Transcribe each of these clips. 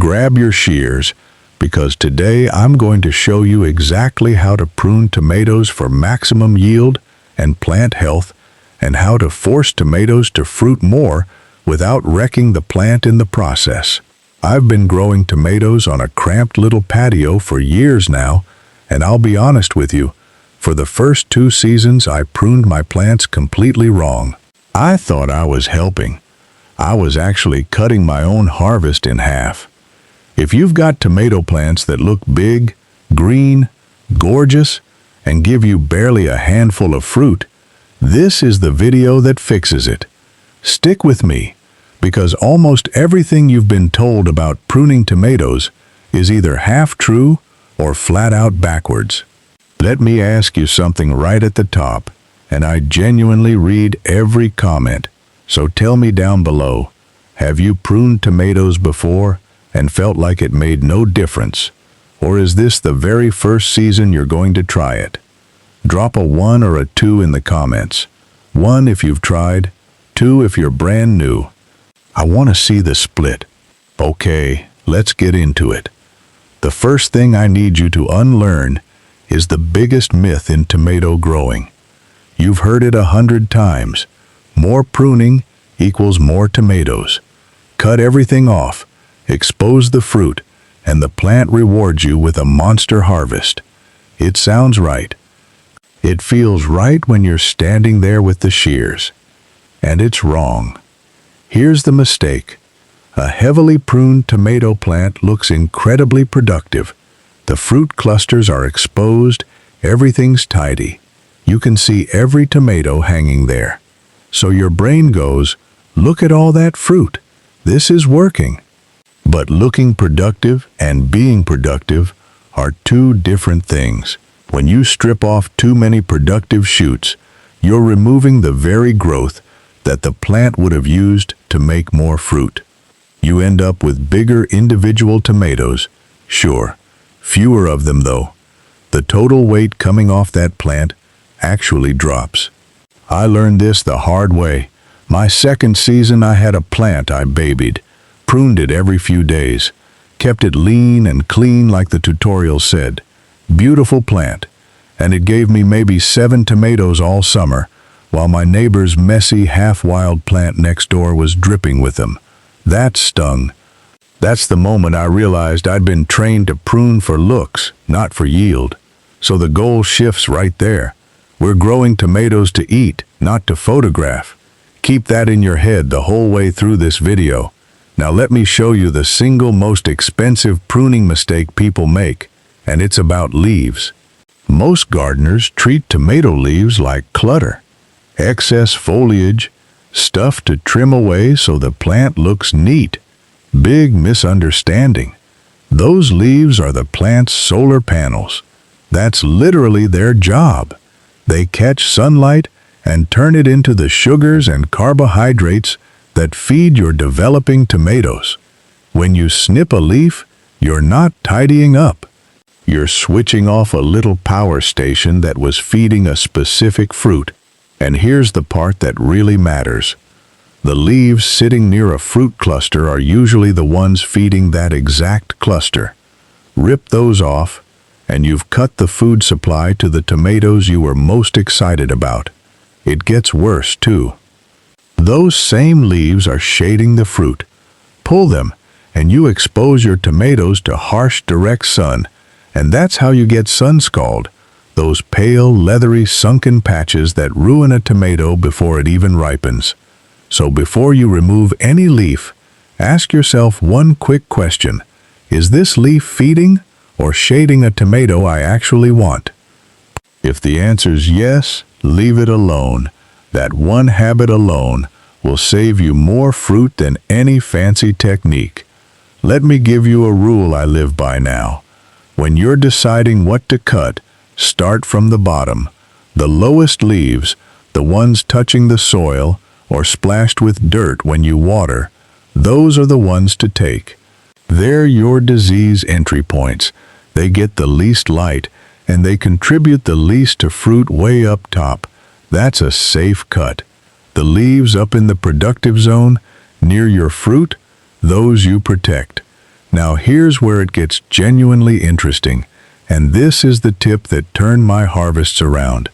grab your shears, because today I'm going to show you exactly how to prune tomatoes for maximum yield and plant health, and how to force tomatoes to fruit more without wrecking the plant in the process. I've been growing tomatoes on a cramped little patio for years now, and I'll be honest with you, for the first 2 seasons I pruned my plants completely wrong. I thought I was helping. I was actually cutting my own harvest in half. If you've got tomato plants that look big, green, gorgeous, and give you barely a handful of fruit, this is the video that fixes it. Stick with me, because almost everything you've been told about pruning tomatoes is either half true or flat out backwards. Let me ask you something right at the top, and I genuinely read every comment. So tell me down below, have you pruned tomatoes before and felt like it made no difference? Or is this the very first season you're going to try it? Drop a 1 or a 2 in the comments. 1 if you've tried, 2 if you're brand new. I want to see the split. Okay, let's get into it. The first thing I need you to unlearn is the biggest myth in tomato growing. You've heard it 100 times. More pruning equals more tomatoes. Cut everything off, expose the fruit, and the plant rewards you with a monster harvest. It sounds right. It feels right when you're standing there with the shears. And it's wrong. Here's the mistake. A heavily pruned tomato plant looks incredibly productive. The fruit clusters are exposed, everything's tidy. You can see every tomato hanging there. So your brain goes, look at all that fruit. This is working. But looking productive and being productive are 2 different things. When you strip off too many productive shoots, you're removing the very growth that the plant would have used to make more fruit. You end up with bigger individual tomatoes, sure, fewer of them though. The total weight coming off that plant actually drops. I learned this the hard way. My second season I had a plant I babied, pruned it every few days, kept it lean and clean like the tutorial said. Beautiful plant, and it gave me maybe 7 tomatoes all summer, while my neighbor's messy, half-wild plant next door was dripping with them. That stung. That's the moment I realized I'd been trained to prune for looks, not for yield. So the goal shifts right there. We're growing tomatoes to eat, not to photograph. Keep that in your head the whole way through this video. Now let me show you the single most expensive pruning mistake people make, and it's about leaves. Most gardeners treat tomato leaves like clutter. Excess foliage, stuff to trim away so the plant looks neat. Big misunderstanding. Those leaves are the plant's solar panels. That's literally their job. They catch sunlight and turn it into the sugars and carbohydrates that feed your developing tomatoes. When you snip a leaf, you're not tidying up. You're switching off a little power station that was feeding a specific fruit. And here's the part that really matters. The leaves sitting near a fruit cluster are usually the ones feeding that exact cluster. Rip those off, and you've cut the food supply to the tomatoes you were most excited about. It gets worse, too. Those same leaves are shading the fruit. Pull them, and you expose your tomatoes to harsh, direct sun, and that's how you get sunscald, those pale, leathery, sunken patches that ruin a tomato before it even ripens. So before you remove any leaf, ask yourself one quick question. Is this leaf feeding or shading a tomato I actually want? If the answer's yes, leave it alone. That one habit alone will save you more fruit than any fancy technique. Let me give you a rule I live by now. When you're deciding what to cut, start from the bottom. The lowest leaves, the ones touching the soil or splashed with dirt when you water, those are the ones to take. They're your disease entry points. They get the least light, and they contribute the least to fruit way up top. That's a safe cut. The leaves up in the productive zone, near your fruit, those you protect. Now here's where it gets genuinely interesting, and this is the tip that turned my harvests around.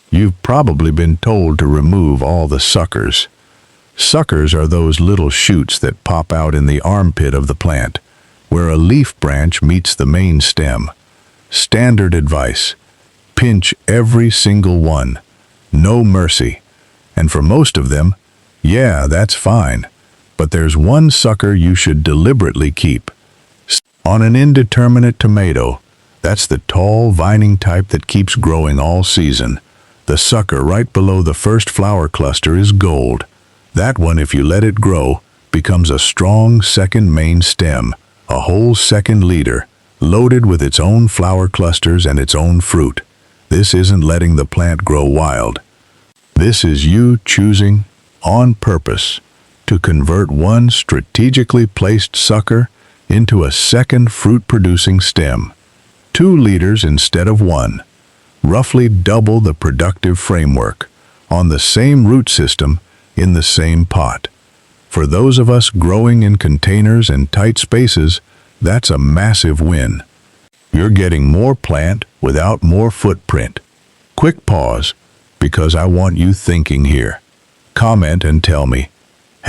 You've probably been told to remove all the suckers. Suckers are those little shoots that pop out in the armpit of the plant, where a leaf branch meets the main stem. Standard advice: pinch every single one. No mercy. And for most of them, yeah, that's fine. But there's one sucker you should deliberately keep. On an indeterminate tomato, that's the tall, vining type that keeps growing all season. The sucker right below the first flower cluster is gold. That one, if you let it grow, becomes a strong second main stem, a whole second leader, loaded with its own flower clusters and its own fruit. This isn't letting the plant grow wild. This is you choosing, on purpose, to convert one strategically placed sucker into a second fruit-producing stem. 2 leaders instead of 1. Roughly double the productive framework, on the same root system, in the same pot. For those of us growing in containers and tight spaces, that's a massive win. You're getting more plant without more footprint. Quick pause, because I want you thinking here. Comment and tell me,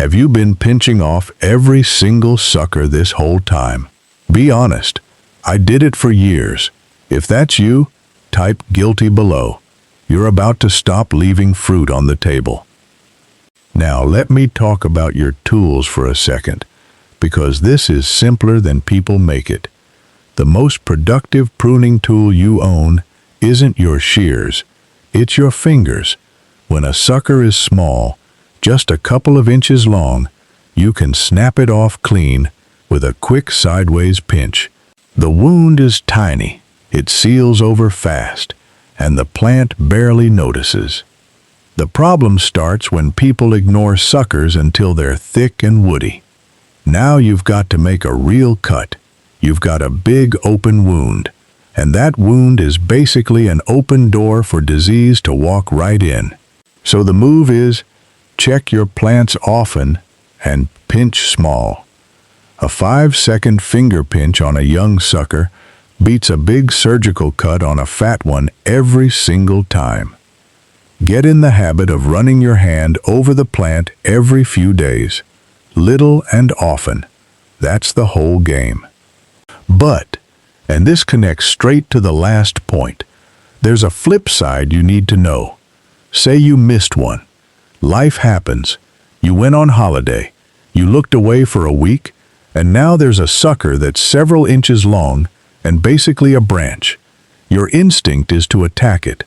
have you been pinching off every single sucker this whole time? Be honest. I did it for years. If that's you, type guilty below. You're about to stop leaving fruit on the table. Now let me talk about your tools for a second, because this is simpler than people make it. The most productive pruning tool you own isn't your shears, it's your fingers. When a sucker is small, just a couple of inches long, you can snap it off clean with a quick sideways pinch. The wound is tiny, it seals over fast, and the plant barely notices. The problem starts when people ignore suckers until they're thick and woody. Now you've got to make a real cut. You've got a big open wound, and that wound is basically an open door for disease to walk right in. So the move is, check your plants often and pinch small. A 5-second finger pinch on a young sucker beats a big surgical cut on a fat one every single time. Get in the habit of running your hand over the plant every few days, little and often. That's the whole game. But, and this connects straight to the last point, there's a flip side you need to know. Say you missed one. Life happens. You went on holiday. You looked away for a week, and now there's a sucker that's several inches long and basically a branch. Your instinct is to attack it.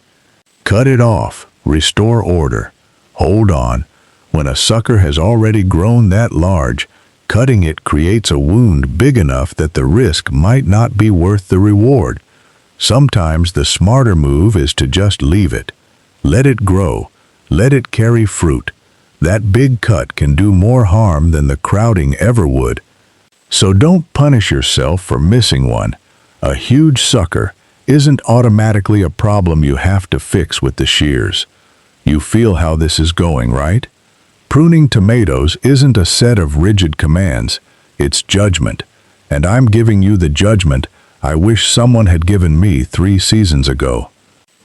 Cut it off. Restore order. Hold on. When a sucker has already grown that large, cutting it creates a wound big enough that the risk might not be worth the reward. Sometimes the smarter move is to just leave it. Let it grow. Let it carry fruit. That big cut can do more harm than the crowding ever would. So don't punish yourself for missing one. A huge sucker isn't automatically a problem you have to fix with the shears. You feel how this is going, right? Pruning tomatoes isn't a set of rigid commands, it's judgment. And I'm giving you the judgment I wish someone had given me 3 seasons ago.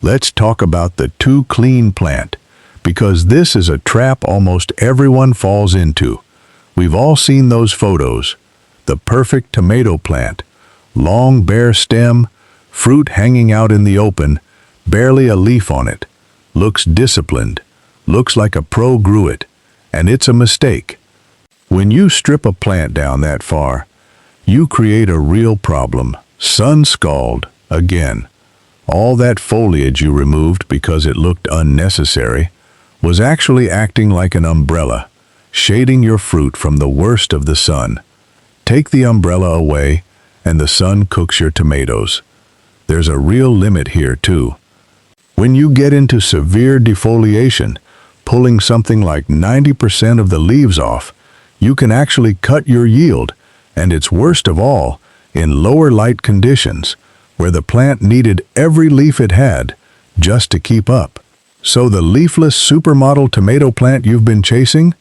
Let's talk about the too clean plant, because this is a trap almost everyone falls into. We've all seen those photos. The perfect tomato plant, long bare stem, fruit hanging out in the open, barely a leaf on it. Looks disciplined, looks like a pro grew it, and it's a mistake. When you strip a plant down that far, you create a real problem. Sunscald, again. All that foliage you removed because it looked unnecessary was actually acting like an umbrella, shading your fruit from the worst of the sun. Take the umbrella away, and the sun cooks your tomatoes. There's a real limit here, too. When you get into severe defoliation, pulling something like 90% of the leaves off, you can actually cut your yield, and it's worst of all, in lower light conditions, where the plant needed every leaf it had just to keep up. So the leafless supermodel tomato plant you've been chasing,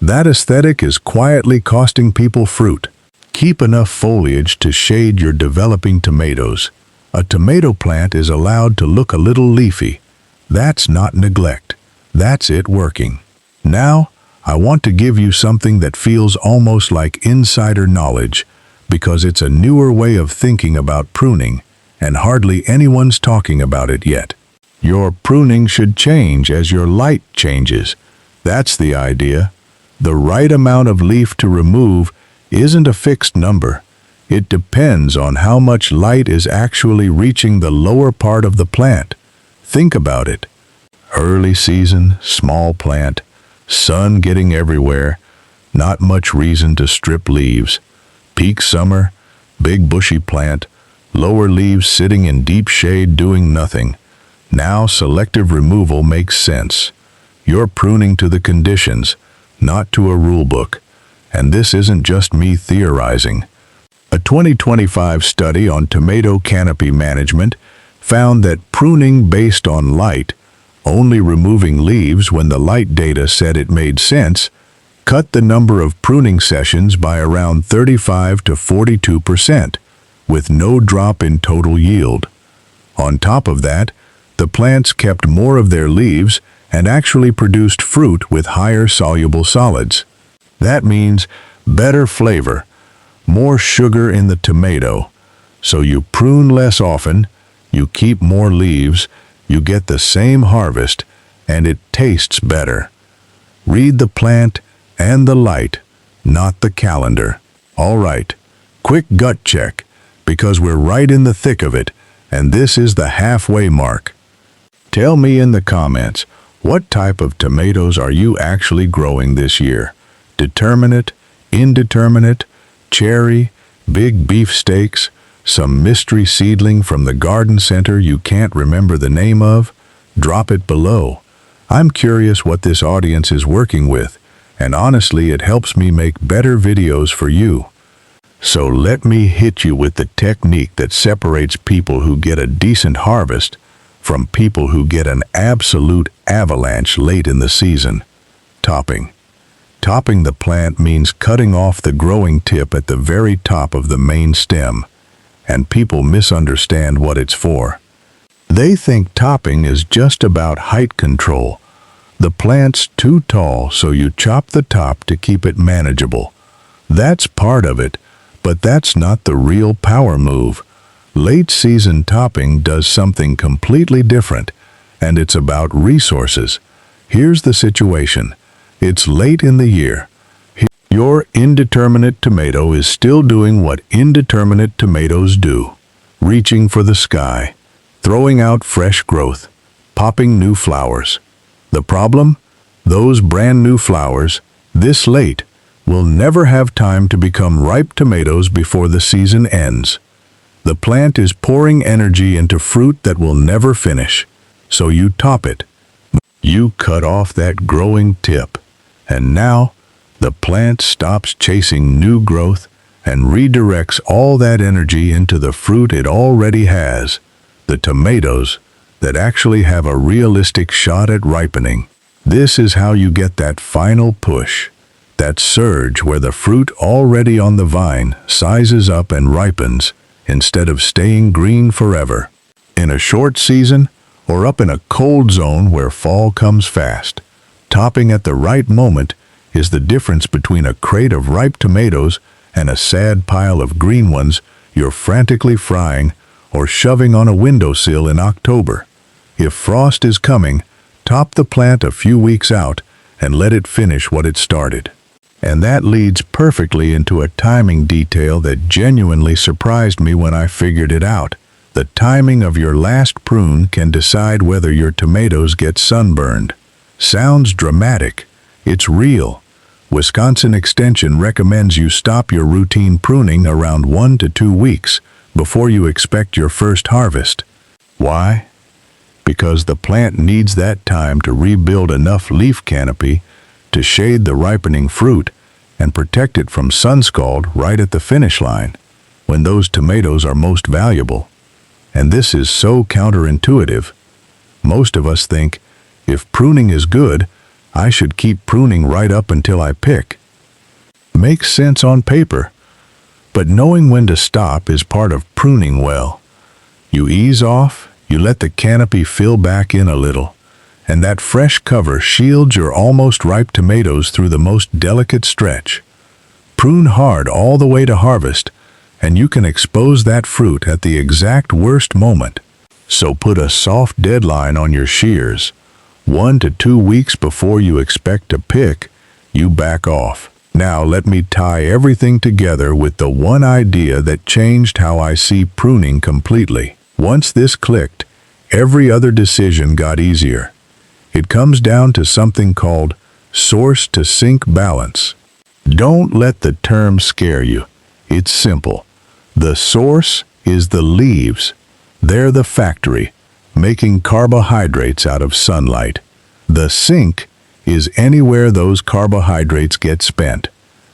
that aesthetic is quietly costing people fruit. Keep enough foliage to shade your developing tomatoes. A tomato plant is allowed to look a little leafy. That's not neglect. That's it working. Now, I want to give you something that feels almost like insider knowledge, because it's a newer way of thinking about pruning, and hardly anyone's talking about it yet. Your pruning should change as your light changes. That's the idea. The right amount of leaf to remove isn't a fixed number. It depends on how much light is actually reaching the lower part of the plant. Think about it. Early season, small plant, sun getting everywhere, not much reason to strip leaves. Peak summer, big bushy plant, lower leaves sitting in deep shade doing nothing. Now selective removal makes sense. You're pruning to the conditions, not to a rule book. And this isn't just me theorizing. A 2025 study on tomato canopy management found that pruning based on light, only removing leaves when the light data said it made sense, cut the number of pruning sessions by around 35 to 42%, with no drop in total yield. On top of that, the plants kept more of their leaves and actually produced fruit with higher soluble solids. That means better flavor, more sugar in the tomato. So you prune less often, you keep more leaves, you get the same harvest, and it tastes better. Read the plant and the light, not the calendar. All right, quick gut check, because we're right in the thick of it, and this is the halfway mark. Tell me in the comments, what type of tomatoes are you actually growing this year? Determinate, indeterminate, cherry, big beefsteaks, some mystery seedling from the garden center you can't remember the name of? Drop it below. I'm curious what this audience is working with, and honestly it helps me make better videos for you. So let me hit you with the technique that separates people who get a decent harvest from people who get an absolute avalanche late in the season. Topping. Topping the plant means cutting off the growing tip at the very top of the main stem, and people misunderstand what it's for. They think topping is just about height control. The plant's too tall, so you chop the top to keep it manageable. That's part of it, but that's not the real power move. Late season topping does something completely different, and it's about resources. Here's the situation. It's late in the year. Your indeterminate tomato is still doing what indeterminate tomatoes do, reaching for the sky, throwing out fresh growth, popping new flowers. The problem? Those brand new flowers, this late, will never have time to become ripe tomatoes before the season ends. The plant is pouring energy into fruit that will never finish, so you top it. You cut off that growing tip, and now the plant stops chasing new growth and redirects all that energy into the fruit it already has, the tomatoes that actually have a realistic shot at ripening. This is how you get that final push, that surge where the fruit already on the vine sizes up and ripens instead of staying green forever. In a short season, or up in a cold zone where fall comes fast, topping at the right moment is the difference between a crate of ripe tomatoes and a sad pile of green ones you're frantically frying or shoving on a windowsill in October. If frost is coming, top the plant a few weeks out and let it finish what it started. And that leads perfectly into a timing detail that genuinely surprised me when I figured it out. The timing of your last prune can decide whether your tomatoes get sunburned. Sounds dramatic. It's real. Wisconsin Extension recommends you stop your routine pruning around 1 to 2 weeks before you expect your first harvest. Why? Because the plant needs that time to rebuild enough leaf canopy to shade the ripening fruit and protect it from sunscald right at the finish line, when those tomatoes are most valuable. And this is so counterintuitive. Most of us think, if pruning is good, I should keep pruning right up until I pick. Makes sense on paper, But knowing when to stop is part of pruning well. You ease off, you let the canopy fill back in a little, and that fresh cover shields your almost ripe tomatoes through the most delicate stretch. Prune hard all the way to harvest, and you can expose that fruit at the exact worst moment. So put a soft deadline on your shears. 1 to 2 weeks before you expect to pick, you back off. Now let me tie everything together with the one idea that changed how I see pruning completely. Once this clicked, every other decision got easier. It comes down to something called source-to-sink balance. Don't let the term scare you. It's simple. The source is the leaves. They're the factory, making carbohydrates out of sunlight. The sink is anywhere those carbohydrates get spent.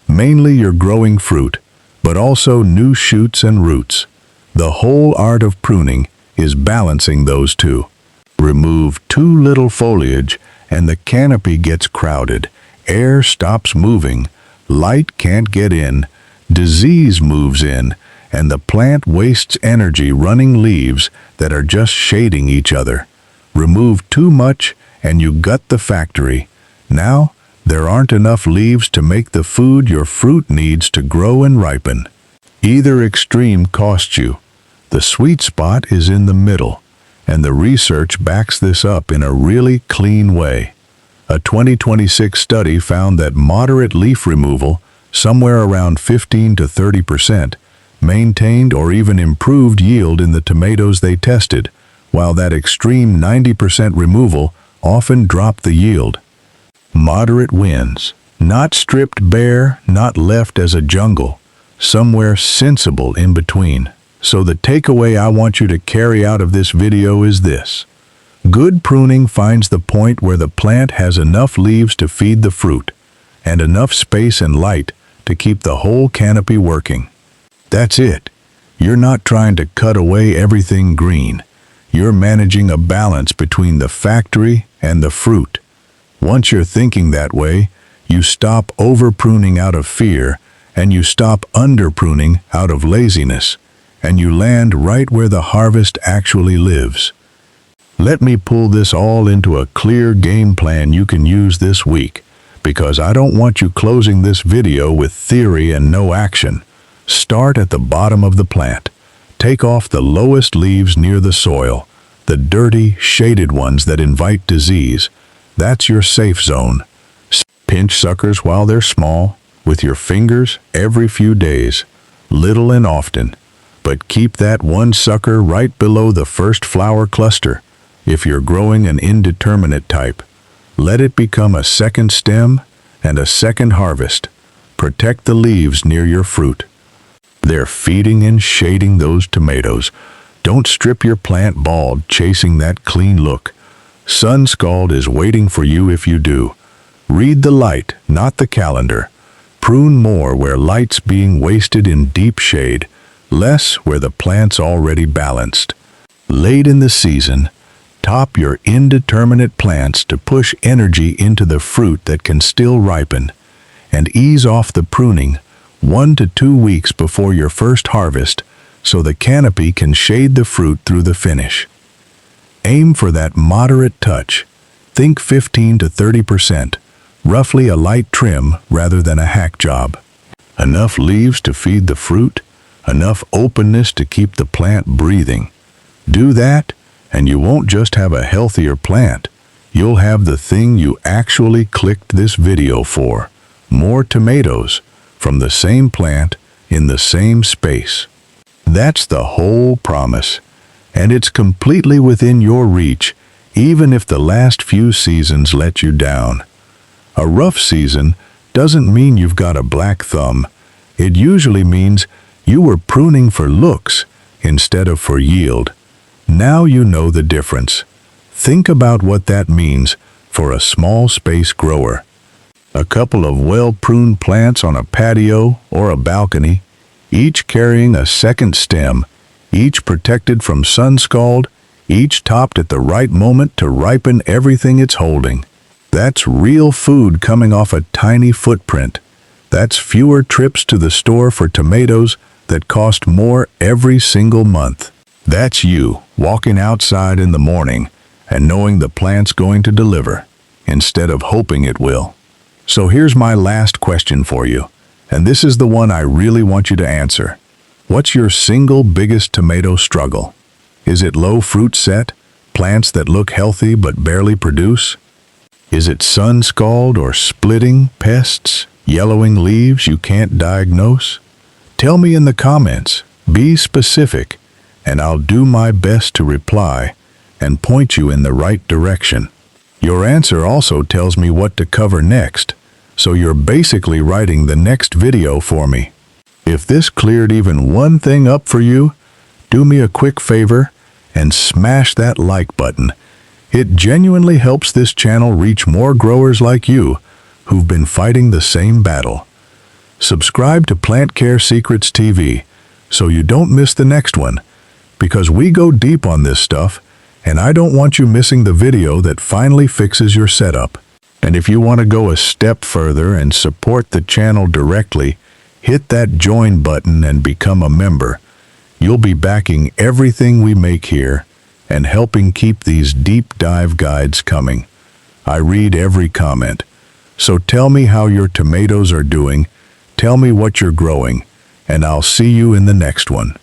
Mainly your growing fruit, but also new shoots and roots. The whole art of pruning is balancing those two. Remove too little foliage and the canopy gets crowded. Air stops moving, light can't get in, disease moves in, and the plant wastes energy running leaves that are just shading each other. Remove too much and you gut the factory. Now, there aren't enough leaves to make the food your fruit needs to grow and ripen. Either extreme costs you. The sweet spot is in the middle, and the research backs this up in a really clean way. A 2026 study found that moderate leaf removal, somewhere around 15 to 30%, maintained or even improved yield in the tomatoes they tested, while that extreme 90% removal often dropped the yield. Moderate wins. Not stripped bare, not left as a jungle. Somewhere sensible in between. So the takeaway I want you to carry out of this video is this. Good pruning finds the point where the plant has enough leaves to feed the fruit, and enough space and light to keep the whole canopy working. That's it. You're not trying to cut away everything green. You're managing a balance between the factory and the fruit. Once you're thinking that way, you stop over-pruning out of fear, and you stop under-pruning out of laziness, and you land right where the harvest actually lives. Let me pull this all into a clear game plan you can use this week, because I don't want you closing this video with theory and no action. Start at the bottom of the plant. Take off the lowest leaves near the soil, the dirty, shaded ones that invite disease. That's your safe zone. Pinch suckers while they're small, with your fingers every few days, little and often. But keep that one sucker right below the first flower cluster. If you're growing an indeterminate type, let it become a second stem and a second harvest. Protect the leaves near your fruit. They're feeding and shading those tomatoes. Don't strip your plant bald chasing that clean look. Sunscald is waiting for you if you do. Read the light, not the calendar. Prune more where light's being wasted in deep shade, less where the plant's already balanced. Late in the season, top your indeterminate plants to push energy into the fruit that can still ripen, and ease off the pruning 1 to 2 weeks before your first harvest so the canopy can shade the fruit through the finish. Aim for that moderate touch. Think 15 to 30%, roughly a light trim rather than a hack job. Enough leaves to feed the fruit, enough openness to keep the plant breathing. Do that, and you won't just have a healthier plant. You'll have the thing you actually clicked this video for. More tomatoes from the same plant in the same space. That's the whole promise, and it's completely within your reach, even if the last few seasons let you down. A rough season doesn't mean you've got a black thumb. It usually means you were pruning for looks instead of for yield. Now you know the difference. Think about what that means for a small space grower. A couple of well-pruned plants on a patio or a balcony, each carrying a second stem, each protected from sunscald, each topped at the right moment to ripen everything it's holding. That's real food coming off a tiny footprint. That's fewer trips to the store for tomatoes, that cost more every single month. That's you, walking outside in the morning and knowing the plant's going to deliver, instead of hoping it will. So here's my last question for you, and this is the one I really want you to answer. What's your single biggest tomato struggle? Is it low fruit set, plants that look healthy but barely produce? Is it sunscald or splitting, pests, yellowing leaves you can't diagnose? Tell me in the comments. Be specific, and I'll do my best to reply and point you in the right direction. Your answer also tells me what to cover next, so you're basically writing the next video for me. If this cleared even one thing up for you, do me a quick favor and smash that like button. It genuinely helps this channel reach more growers like you who've been fighting the same battle. Subscribe to Plant Care Secrets TV so you don't miss the next one, because we go deep on this stuff, and I don't want you missing the video that finally fixes your setup. And if you want to go a step further and support the channel directly, hit that join button and become a member. You'll be backing everything we make here and helping keep these deep dive guides coming. I read every comment. So tell me how your tomatoes are doing, tell me what you're growing, and I'll see you in the next one.